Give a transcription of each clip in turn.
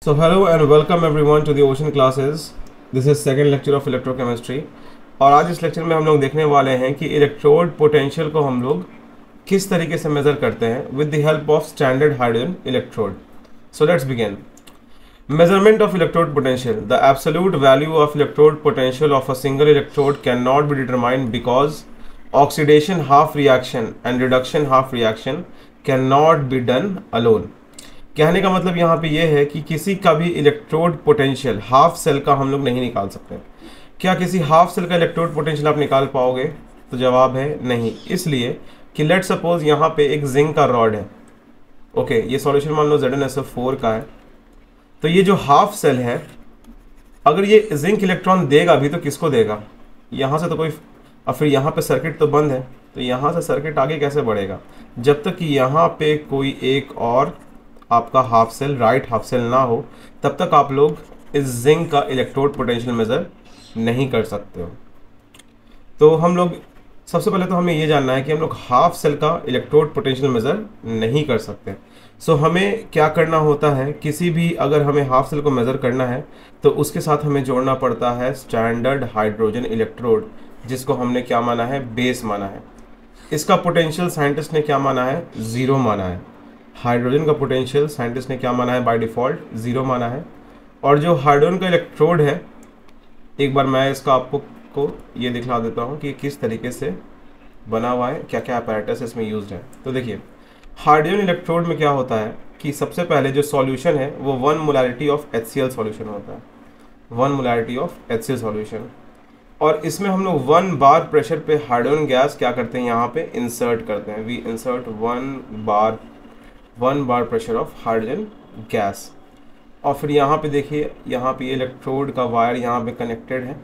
So hello and welcome everyone to the ocean classes. This is second lecture of electrochemistry. और आज इस lecture में हम लोग देखने वाले हैं कि इलेक्ट्रोड पोटेंशियल को हम लोग किस तरीके से मेजर करते हैं with the help of standard hydrogen electrode. So let's begin. Measurement of electrode potential. The absolute value of electrode potential of a single electrode cannot be determined because oxidation half reaction and reduction half reaction cannot be done alone. कहने का मतलब यहाँ पे ये है कि किसी का भी इलेक्ट्रोड पोटेंशियल हाफ सेल का हम लोग नहीं निकाल सकते. क्या किसी हाफ सेल का इलेक्ट्रोड पोटेंशियल आप निकाल पाओगे? तो जवाब है नहीं. इसलिए कि लेट सपोज यहाँ पे एक जिंक का रॉड है. ओके, ये सॉल्यूशन मान लो ZnSO4 का है. तो ये जो हाफ सेल है, अगर ये जिंक इलेक्ट्रॉन देगा भी तो किसको देगा? यहाँ से तो कोई, और फिर यहाँ पे सर्किट तो बंद है, तो यहाँ से सर्किट आगे कैसे बढ़ेगा? जब तक कि यहाँ पे कोई एक और आपका half cell, right half cell ना हो, तब तक आप लोग इस जिंक का इलेक्ट्रोड पोटेंशियल मेजर नहीं कर सकते हो. तो हम लोग सबसे पहले तो हमें ये जानना है कि हम लोग हाफ सेल का इलेक्ट्रोड पोटेंशियल मेजर नहीं कर सकते. सो हमें क्या करना होता है, किसी भी अगर हमें हाफ सेल को मेज़र करना है तो उसके साथ हमें जोड़ना पड़ता है स्टैंडर्ड हाइड्रोजन इलेक्ट्रोड, जिसको हमने क्या माना है? बेस माना है. इसका पोटेंशियल साइंटिस्ट ने क्या माना है? ज़ीरो माना है. हाइड्रोजन का पोटेंशियल साइंटिस्ट ने क्या माना है? बाय डिफ़ॉल्ट ज़ीरो माना है. और जो हाइड्रोजन का इलेक्ट्रोड है, एक बार मैं इसका आपको ये दिखला देता हूँ कि किस तरीके से बना हुआ है, क्या क्या अपैरेटस इसमें यूज्ड है. तो देखिए, हाइड्रोजन इलेक्ट्रोड में क्या होता है कि सबसे पहले जो सॉल्यूशन है वो 1 मोलैरिटी ऑफ HCl सॉल्यूशन होता है. 1 मोलैरिटी ऑफ HCl सॉल्यूशन. और इसमें हम लोग 1 बार प्रेशर पे हाइड्रोजन गैस क्या करते हैं? यहाँ पे इंसर्ट करते हैं. We insert 1 bar pressure of hydrogen gas. और फिर यहाँ पे देखिए, यहाँ पे इलेक्ट्रोड का वायर यहाँ पे कनेक्टेड है,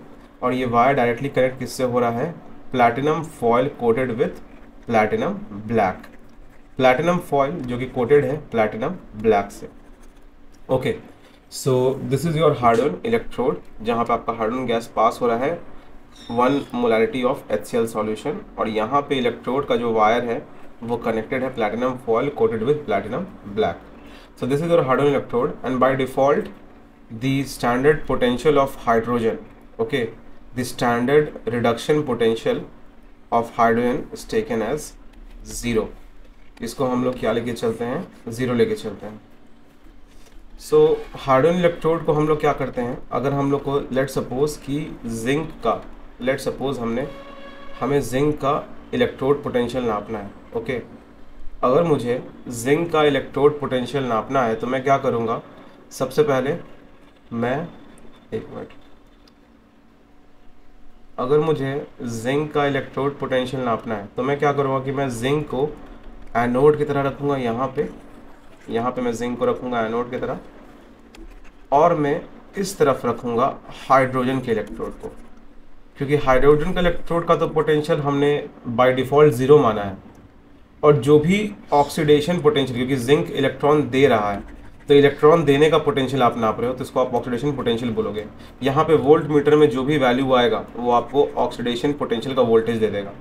और ये वायर डायरेक्टली कनेक्ट किससे हो रहा है? Platinum foil coated with platinum black. Platinum foil जो कि कोटेड है प्लैटिनम ब्लैक से. Okay, so this is your hydrogen electrode, जहाँ पे आपका हाइड्रोजन गैस पास हो रहा है 1 मोलैरिटी ऑफ HCl सॉल्यूशन, और यहाँ पे इलेक्ट्रोड का जो वायर है वो कनेक्टेड है platinum foil coated with platinum black. So this is your hydrogen electrode, and by default the standard potential of hydrogen, okay, the standard reduction potential of hydrogen is taken as 0. इसको हम लोग क्या लेके चलते हैं? 0 लेके चलते हैं. सो हाइड्रोजन इलेक्ट्रोड को हम लोग क्या करते हैं, अगर हम लोग को लेट सपोज कि जिंक का, लेट सपोज हमें जिंक का इलेक्ट्रोड पोटेंशियल नापना है. ओके, अगर मुझे जिंक का इलेक्ट्रोड पोटेंशियल नापना है तो मैं क्या करूँगा? सबसे पहले मैं, एक मिनट, अगर मुझे जिंक का इलेक्ट्रोड पोटेंशियल नापना है तो मैं क्या करूँगा कि मैं जिंक को एनोड की तरह रखूँगा. यहाँ पे मैं जिंक को रखूँगा एनोड की तरह, और मैं इस तरफ रखूँगा हाइड्रोजन के इलेक्ट्रोड को, क्योंकि हाइड्रोजन का इलेक्ट्रोड का तो पोटेंशियल हमने बाय डिफ़ॉल्ट 0 माना है. और जो भी ऑक्सीडेशन पोटेंशियल, क्योंकि जिंक इलेक्ट्रॉन दे रहा है तो इलेक्ट्रॉन देने का पोटेंशियल आप नाप रहे हो, तो इसको आप ऑक्सीडेशन पोटेंशियल बोलोगे. यहाँ पे वोल्ट मीटर में जो भी वैल्यू आएगा वो आपको ऑक्सीडेशन पोटेंशियल का वोल्टेज दे देगा.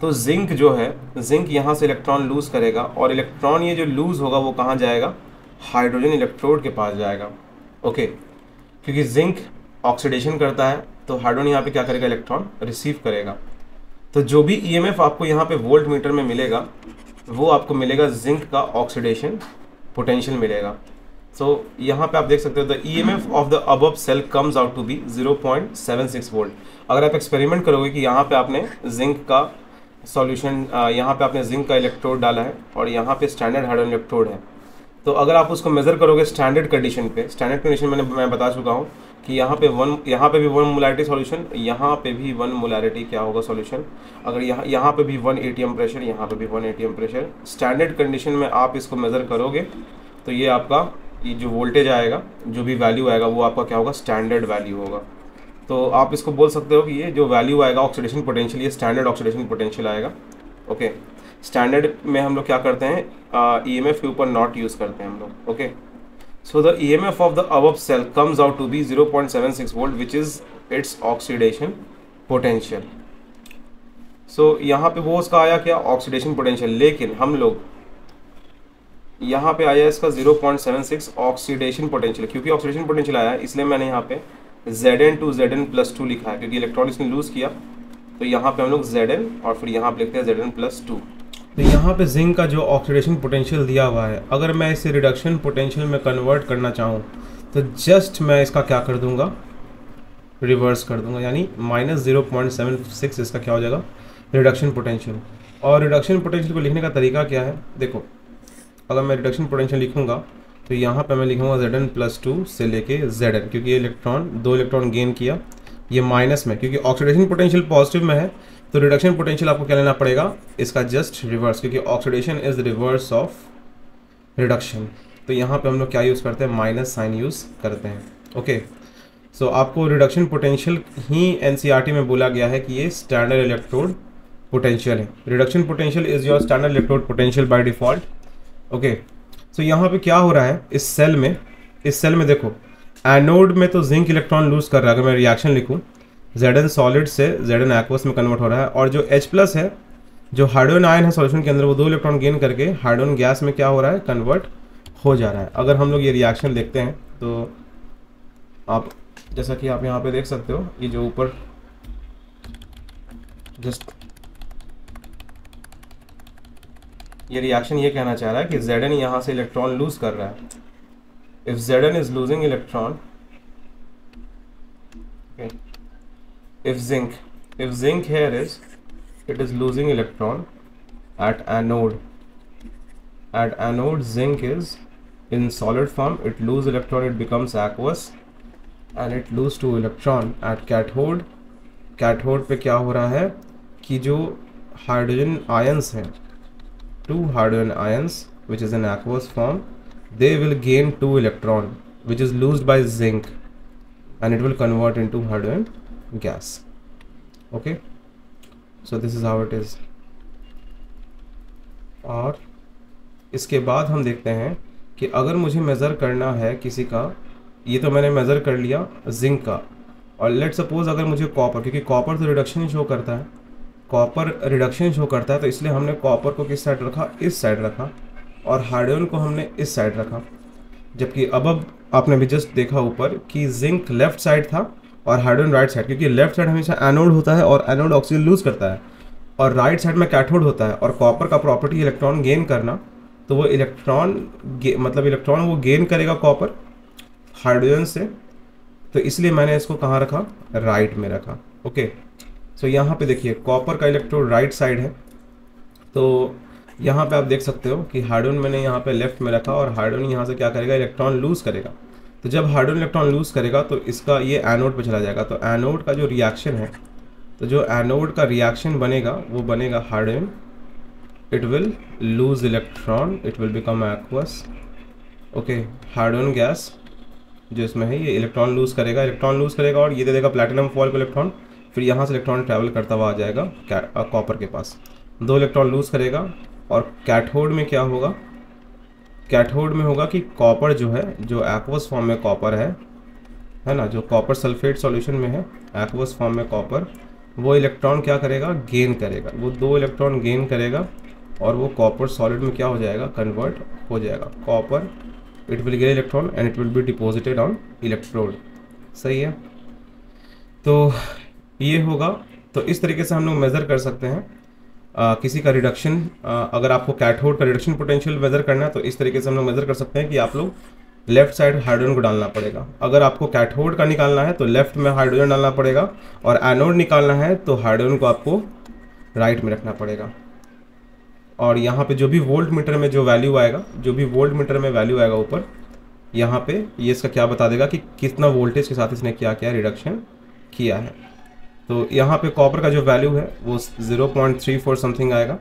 तो जिंक जो है, जिंक यहाँ से इलेक्ट्रॉन लूज़ करेगा, और इलेक्ट्रॉन ये जो लूज़ होगा वो कहाँ जाएगा? हाइड्रोजन इलेक्ट्रोड के पास जाएगा. ओके, क्योंकि जिंक ऑक्सीडेशन करता है तो हाइड्रोजन यहाँ पे क्या करेगा? इलेक्ट्रॉन रिसीव करेगा. तो जो भी EMF आपको यहाँ पे वोल्ट मीटर में मिलेगा वो आपको मिलेगा जिंक का ऑक्सीडेशन पोटेंशियल मिलेगा. सो यहाँ पे आप देख सकते हो the EMF of the above cell comes out to be 0.76 volt. अगर आप एक्सपेरिमेंट करोगे कि यहाँ पे आपने जिंक का सॉल्यूशन, यहाँ पे आपने जिंक का इलेक्ट्रोड डाला है और यहाँ पे स्टैंडर्ड हाइड्रोजन इलेक्ट्रोड है, तो अगर आप उसको मेज़र करोगे स्टैंडर्ड कंडीशन पे, स्टैंडर्ड कंडीशन मैं बता चुका हूँ कि यहाँ पे भी 1 मोलैरिटी सॉल्यूशन, यहाँ पे भी 1 मोलैरिटी क्या होगा सॉल्यूशन. अगर यहाँ पे भी 1 ATM प्रेशर, यहाँ पे भी 1 ATM प्रेशर. स्टैंडर्ड कंडीशन में आप इसको मेज़र करोगे तो ये आपका, ये जो वोल्टेज आएगा, जो भी वैल्यू आएगा वो आपका क्या होगा? स्टैंडर्ड वैल्यू होगा. तो आप इसको बोल सकते हो कि ये जो वैल्यू आएगा ऑक्सीडेशन पोटेंशियल, ये स्टैंडर्ड ऑक्सीडेशन पोटेंशियल आएगा. ओके, स्टैंडर्ड में हम लोग क्या करते हैं? EMF के ऊपर नॉट यूज़ करते हैं हम लोग. Okay, so the EMF of the above cell comes out to be 0.76 volt which is its oxidation potential. So यहाँ पे वो उसका आया क्या? Oxidation potential. लेकिन हम लोग यहाँ पे आया इसका 0.76 ऑक्सीडेशन पोटेंशियल। क्योंकि ऑक्सीडेशन पोटेंशियल आया है इसलिए मैंने यहाँ पे Zn+2 लिखा है, क्योंकि इलेक्ट्रॉन इसने लूज़ किया। तो यहाँ पे हम लोग Zn और फिर यहाँ पे लिखते हैं Zn+2। तो यहाँ पे जिंक का जो ऑक्सीडेशन पोटेंशियल दिया हुआ है, अगर मैं इसे रिडक्शन पोटेंशियल में कन्वर्ट करना चाहूँ तो जस्ट मैं इसका क्या कर दूँगा, रिवर्स कर दूंगा, यानी -0.76 इसका क्या हो जाएगा, रिडक्शन पोटेंशियल। और रिडक्शन पोटेंशियल को लिखने का तरीका क्या है, देखो अगर मैं रिडक्शन पोटेंशियल लिखूंगा तो यहाँ पे मैं लिखूंगा Zn+2 से लेके Zn, क्योंकि ये इलेक्ट्रॉन 2 इलेक्ट्रॉन गेन किया, ये माइनस में, क्योंकि ऑक्सीडेशन पोटेंशियल पॉजिटिव में है तो रिडक्शन पोटेंशियल आपको क्या लेना पड़ेगा, इसका जस्ट रिवर्स, क्योंकि oxidation is the reverse of reduction. तो यहाँ पे हम लोग क्या यूज़ करते हैं, माइनस साइन यूज़ करते हैं। ओके, सो आपको रिडक्शन पोटेंशियल ही एनसीईआरटी में बोला गया है कि ये स्टैंडर्ड इलेक्ट्रोड पोटेंशियल है। Reduction potential is your standard electrode potential by default. Okay, so यहाँ पे क्या हो रहा है इस सेल में देखो, एनोड में तो जिंक इलेक्ट्रॉन लूज कर रहा है। अगर मैं रिएक्शन लिखूँ, Zn सॉलिड से Zn एक्वस में कन्वर्ट हो रहा है, और जो H+ है, जो हाइड्रोजन आयन है सॉल्यूशन के अंदर, वो 2 इलेक्ट्रॉन गेन करके हाइड्रोजन गैस में क्या हो रहा है, कन्वर्ट हो जा रहा है। अगर हम लोग ये रिएक्शन देखते हैं तो आप जैसा कि आप यहाँ पे देख सकते हो, ये जो ऊपर जस्ट ये रिएक्शन ये कहना चाह रहा है कि Zn यहाँ से इलेक्ट्रॉन लूज कर रहा है। If Zn is losing electron, if zinc here it is losing electron at anode. At anode zinc is in solid form, it lose electron, it becomes aqueous and it lose 2 electron. At cathode पे क्या हो रहा है कि जो hydrogen ions हैं, 2 hydrogen ions which is in aqueous form, they will gain 2 electron which is loosed by zinc and it will convert into hydrogen gas. Okay, so this is how it is. और इसके बाद हम देखते हैं कि अगर मुझे मेज़र करना है किसी का, ये तो मैंने मेज़र कर लिया जिंक का, और लेट सपोज अगर मुझे कॉपर, क्योंकि कॉपर तो रिडक्शन शो करता है, कॉपर रिडक्शन शो करता है, तो इसलिए हमने कॉपर को किस साइड रखा, इस साइड रखा, और हाइड्रोजन को हमने इस साइड रखा। जबकि अब आपने भी जस्ट देखा ऊपर कि जिंक लेफ्ट साइड था और हाइड्रोजन राइट साइड, क्योंकि लेफ्ट साइड हमेशा एनोड होता है और एनोड ऑक्सीजन लूज करता है, और राइट साइड में कैथोड होता है। और कॉपर का प्रॉपर्टी इलेक्ट्रॉन गेन करना, तो वो इलेक्ट्रॉन वो गेन करेगा कॉपर हाइड्रोजन से, तो इसलिए मैंने इसको कहाँ रखा, राइट में रखा। ओके, सो यहाँ पे देखिए कॉपर का इलेक्ट्रोड राइट साइड है, तो यहाँ पे आप देख सकते हो कि हाइड्रोजन मैंने यहाँ पे लेफ्ट में रखा, और हाइड्रोजन यहाँ से क्या करेगा, इलेक्ट्रॉन लूज करेगा। तो जब हाइड्रोजन इलेक्ट्रॉन लूज करेगा तो इसका ये एनोड पे चला जाएगा। तो एनोड का जो रिएक्शन है, तो जो एनोड का रिएक्शन बनेगा वो बनेगा hydrogen, it will lose electron, it will become aqueous. Okay, hydrogen gas जो इसमें है ये इलेक्ट्रॉन लूज करेगा और ये दे देगा प्लैटिनम फॉयल को इलेक्ट्रॉन, फिर यहाँ से इलेक्ट्रॉन ट्रैवल करता हुआ आ जाएगा कॉपर के पास। 2 इलेक्ट्रॉन लूज करेगा, और कैथोड में क्या होगा, कैथोड में होगा कि कॉपर जो है, जो एक्वस फॉर्म में कॉपर है ना, जो कॉपर सल्फेट सॉल्यूशन में है एक्वस फॉर्म में कॉपर, वो इलेक्ट्रॉन क्या करेगा, गेन करेगा, वो 2 इलेक्ट्रॉन गेन करेगा, और वो कॉपर सॉलिड में क्या हो जाएगा, कन्वर्ट हो जाएगा। Copper it will gain electron and it will be deposited on electrode. सही है, तो ये होगा। तो इस तरीके से हम लोग मेज़र कर सकते हैं किसी का रिडक्शन। अगर आपको कैथोड का रिडक्शन पोटेंशियल मेज़र करना है तो इस तरीके से हम लोग मेज़र कर सकते हैं कि आप लोग लेफ्ट साइड हाइड्रोजन को डालना पड़ेगा। अगर आपको कैथोड का निकालना है तो लेफ्ट में हाइड्रोजन डालना पड़ेगा, और एनोड निकालना है तो हाइड्रोजन को आपको राइट में रखना पड़ेगा। और यहाँ पे जो भी वोल्ट मीटर में जो वैल्यू आएगा, ऊपर यहाँ पे ये इसका क्या बता देगा कि कितना वोल्टेज के साथ इसने क्या रिडक्शन किया है। तो यहाँ पे कॉपर का जो वैल्यू है वो 0.34 समथिंग आएगा,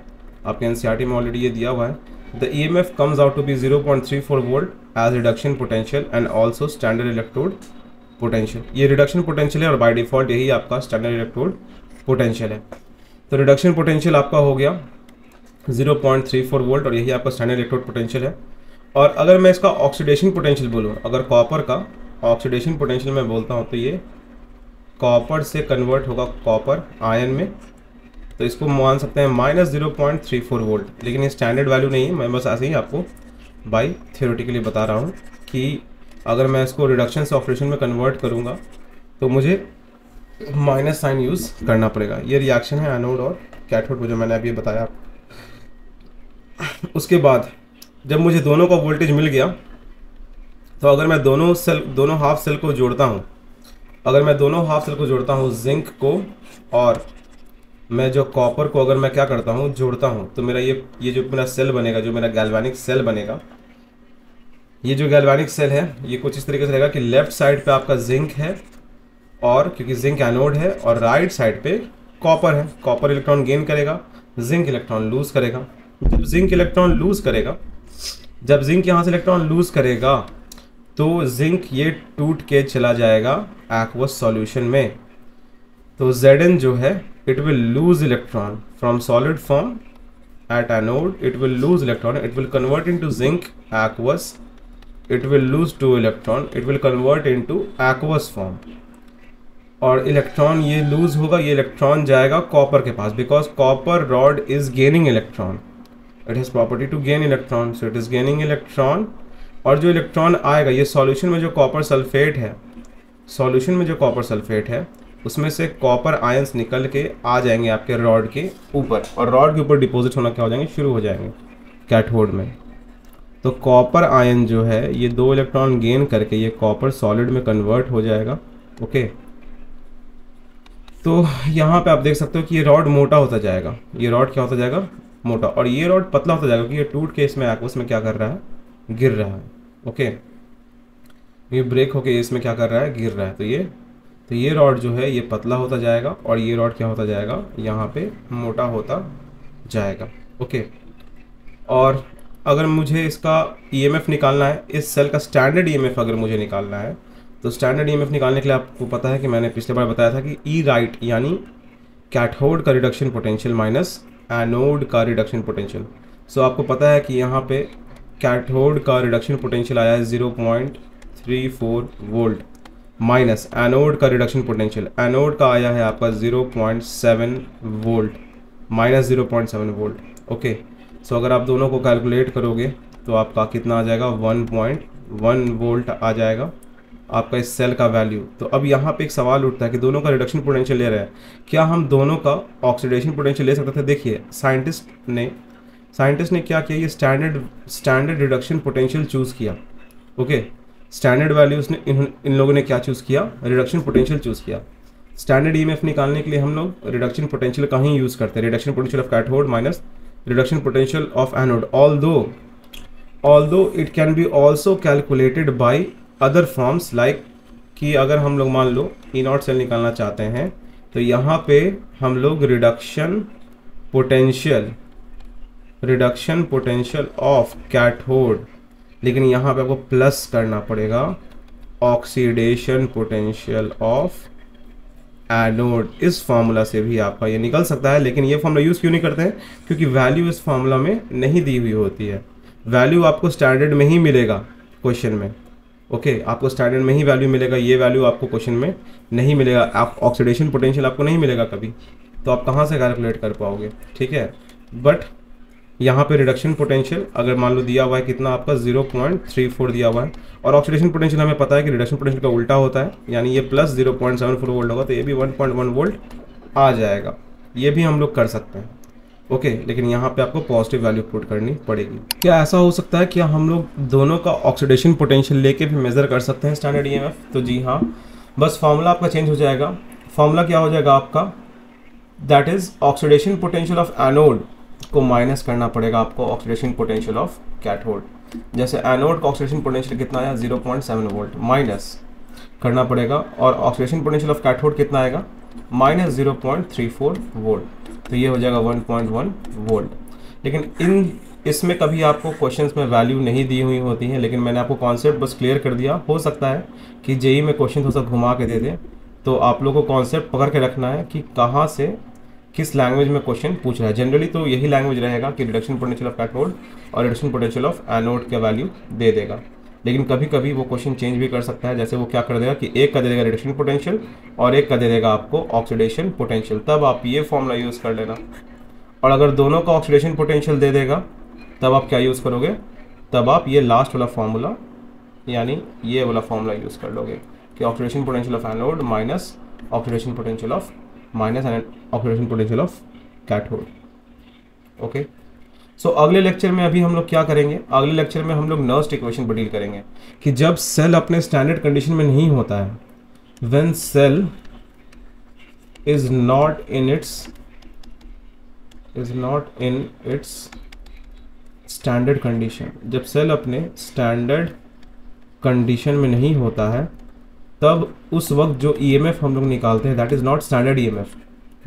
आपके एनसीईआरटी में ऑलरेडी ये दिया हुआ है। The EMF comes out to be 0.34 volt as reduction potential and also standard electrode potential। ये रिडक्शन पोटेंशियल है और बाय डिफॉल्ट यही आपका स्टैंडर्ड इलेक्ट्रोड पोटेंशियल है। तो रिडक्शन पोटेंशियल आपका हो गया 0.34 वोल्ट, और यही आपका स्टैंडर्ड इलेक्ट्रोड पोटेंशियल है। और अगर मैं इसका ऑक्सीडेशन पोटेंशियल बोलूँ, अगर कॉपर का ऑक्सीडेशन पोटेंशियल मैं बोलता हूँ, तो ये कॉपर से कन्वर्ट होगा कॉपर आयन में, तो इसको मान सकते हैं -0.34 वोल्ट। लेकिन ये स्टैंडर्ड वैल्यू नहीं है, मैं बस ऐसे ही आपको बाय थियोरेटिकली बता रहा हूँ कि अगर मैं इसको रिडक्शन से ऑक्सीडेशन में कन्वर्ट करूँगा तो मुझे माइनस साइन यूज़ करना पड़ेगा। ये रिएक्शन है एनोड और कैथोड को जो मैंने अभी बताया। उसके बाद जब मुझे दोनों का वोल्टेज मिल गया तो अगर मैं दोनों हाफ सेल को जोड़ता हूँ, जिंक को और मैं जो कॉपर को अगर मैं क्या करता हूँ जोड़ता हूँ, तो मेरा ये जो मेरा सेल बनेगा, जो मेरा गैल्वेनिक सेल बनेगा, ये जो गैल्वेनिक सेल है ये कुछ इस तरीके से रहेगा कि लेफ्ट साइड पे आपका जिंक है, और क्योंकि जिंक एनोड है, और राइट साइड पे कॉपर है। कॉपर इलेक्ट्रॉन गेन करेगा, जिंक इलेक्ट्रॉन लूज करेगा। जब जिंक यहाँ से इलेक्ट्रॉन लूज करेगा तो जिंक ये टूट के चला जाएगा एक्वस सॉल्यूशन में। तो Zn जो है it will lose electron from solid form at anode, it will lose electron, it will convert into zinc aqueous, it will lose 2 electron, it will convert into aqueous form, और electron ये lose होगा, ये electron जाएगा copper के पास, because copper rod is gaining electron, it has property to gain electron, so it is gaining electron. और जो electron आएगा ये सॉल्यूशन में जो कॉपर सल्फेट है उसमें से कॉपर आयंस निकल के आ जाएंगे आपके रॉड के ऊपर, और रॉड के ऊपर डिपॉजिट होना क्या हो जाएंगे, शुरू हो जाएंगे कैथोड में। तो कॉपर आयन जो है ये 2 इलेक्ट्रॉन गेन करके ये कॉपर सॉलिड में कन्वर्ट हो जाएगा। ओके, तो यहाँ पे आप देख सकते हो कि ये रॉड मोटा होता जाएगा, ये रॉड क्या होता जाएगा, मोटा, और ये रॉड पतला होता जाएगा क्योंकि ये टूट के इसमें एक्वस में क्या कर रहा है, गिर रहा है। ओके, ये ब्रेक होके इसमें क्या कर रहा है, गिर रहा है। तो ये रॉड जो है ये पतला होता जाएगा, और ये रॉड क्या होता जाएगा, यहाँ पे मोटा होता जाएगा। ओके, और अगर मुझे इसका ईएमएफ निकालना है, इस सेल का स्टैंडर्ड ईएमएफ अगर मुझे निकालना है, तो स्टैंडर्ड ईएमएफ निकालने के लिए आपको पता है कि मैंने पिछले बार बताया था कि ई राइट यानी कैथोड का रिडक्शन पोटेंशियल माइनस एनोड का रिडक्शन पोटेंशियल। सो आपको पता है कि यहाँ पे कैथोड का रिडक्शन पोटेंशियल आया है 0.34 वोल्ट, माइनस एनोड का रिडक्शन पोटेंशियल, एनोड का आया है आपका 0.7 वोल्ट, माइनस 0.7 वोल्ट। ओके, सो अगर आप दोनों को कैलकुलेट करोगे तो आपका कितना आ जाएगा, 1.1 वोल्ट आ जाएगा आपका इस सेल का वैल्यू। तो अब यहाँ पे एक सवाल उठता है कि दोनों का रिडक्शन पोटेंशियल ले रहे हैं, क्या हम दोनों का ऑक्सीडेशन पोटेंशियल ले सकते थे। देखिए साइंटिस्ट ने क्या किया, ये स्टैंडर्ड रिडक्शन पोटेंशियल चूज़ किया। ओके, स्टैंडर्ड वैल्यूज ने इन लोगों ने क्या चूज़ किया, रिडक्शन पोटेंशियल चूज़ किया। स्टैंडर्ड ईएमएफ निकालने के लिए हम लोग रिडक्शन पोटेंशियल का ही यूज़ करते हैं, reduction potential of cathode minus reduction potential of anode, although it can be also calculated by other forms like कि अगर हम लोग मान लो E0 सेल निकालना चाहते हैं तो यहाँ पे हम लोग रिडक्शन पोटेंशियल ऑफ कैथोड, लेकिन यहाँ पे आपको प्लस करना पड़ेगा ऑक्सीडेशन पोटेंशियल ऑफ एनोड। इस फार्मूला से भी आपका ये निकल सकता है, लेकिन ये फार्मूला यूज़ क्यों नहीं करते हैं, क्योंकि वैल्यू इस फार्मूला में नहीं दी हुई होती है। वैल्यू आपको स्टैंडर्ड में ही मिलेगा क्वेश्चन में। ओके, आपको स्टैंडर्ड में ही वैल्यू मिलेगा, ये वैल्यू आपको क्वेश्चन में नहीं मिलेगा। आप ऑक्सीडेशन पोटेंशियल आपको नहीं मिलेगा कभी, तो आप कहाँ से कैलकुलेट कर पाओगे। ठीक है, बट यहाँ पे रिडक्शन पोटेंशियल अगर मान लो दिया हुआ है कितना आपका 0.34 दिया हुआ है, और ऑक्सीडेशन पोटेंशियल हमें पता है कि रिडक्शन पोटेंशियल का उल्टा होता है, यानी ये प्लस 0.74 वोल्ट होगा, तो ये भी 1.1 वोल्ट आ जाएगा। ये भी हम लोग कर सकते हैं। ओके, लेकिन यहाँ पे आपको पॉजिटिव वैल्यू पुट करनी पड़ेगी। क्या ऐसा हो सकता है कि हम लोग दोनों का ऑक्सीडेशन पोटेंशियल लेके भी मेज़र कर सकते हैं स्टैंडर्ड ईएमएफ? तो जी हाँ, बस फार्मूला आपका चेंज हो जाएगा। फार्मूला क्या हो जाएगा आपका, that is oxidation potential of anode को माइनस करना पड़ेगा आपको ऑक्सीडेशन पोटेंशियल ऑफ कैथोड। जैसे एनोड का ऑक्सीडेशन पोटेंशियल कितना आया 0.7 वोल्ट, माइनस करना पड़ेगा, और ऑक्सीडेशन पोटेंशियल ऑफ कैथोड कितना आएगा, माइनस 0.34 वोल्ट, तो ये हो जाएगा 1.1 वोल्ट। लेकिन इसमें कभी आपको क्वेश्चंस में वैल्यू नहीं दी हुई होती है, लेकिन मैंने आपको कॉन्सेप्ट बस क्लियर कर दिया। हो सकता है कि जेई में क्वेश्चन थोड़ा सा घुमा के दे दे, तो आप लोगों को कॉन्सेप्ट पकड़ के रखना है कि कहाँ से किस लैंग्वेज में क्वेश्चन पूछ रहा है। जनरली तो यही लैंग्वेज रहेगा कि रिडक्शन पोटेंशियल ऑफ कैथोड और रिडक्शन पोटेंशियल ऑफ एनोड का वैल्यू दे देगा, लेकिन कभी कभी वो क्वेश्चन चेंज भी कर सकता है। जैसे वो क्या कर देगा कि एक का दे देगा रिडक्शन पोटेंशियल और एक का दे देगा आपको ऑक्सीडेशन पोटेंशियल, तब आप ये फॉर्मूला यूज़ कर लेना। और अगर दोनों का ऑक्सीडेशन पोटेंशियल दे देगा तब आप क्या यूज़ करोगे, तब आप ये लास्ट वाला फार्मूला यानी ये वाला फार्मूला यूज़ कर लोगे कि oxidation potential of anode minus oxidation potential of oxidation potential of cathode. Okay, so अगले लेक्चर में अभी हम लोग क्या करेंगे, अगले लेक्चर में हम लोग नर्स्ट इक्वेशन पर डील करेंगे कि जब सेल अपने स्टैंडर्ड कंडीशन में नहीं होता है, when cell is not in its standard condition, जब सेल अपने स्टैंडर्ड कंडीशन में नहीं होता है, तब उस वक्त जो ईएमएफ हम लोग निकालते हैं that is not standard EMF,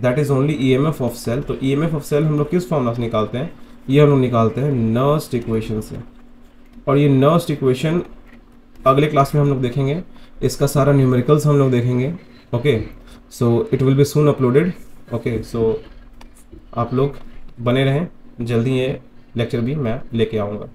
that is only EMF of cell. तो ईएमएफ ऑफ सेल हम लोग किस फॉर्मूला से निकालते हैं, ये हम लोग निकालते हैं नर्स्ट इक्वेशन से। और ये नर्स्ट इक्वेशन अगले क्लास में हम लोग देखेंगे, इसका सारा न्यूमेरिकल्स हम लोग देखेंगे। Okay, so it will be soon uploaded. Okay, so आप लोग बने रहें, जल्दी ये लेक्चर भी मैं लेके आऊँगा।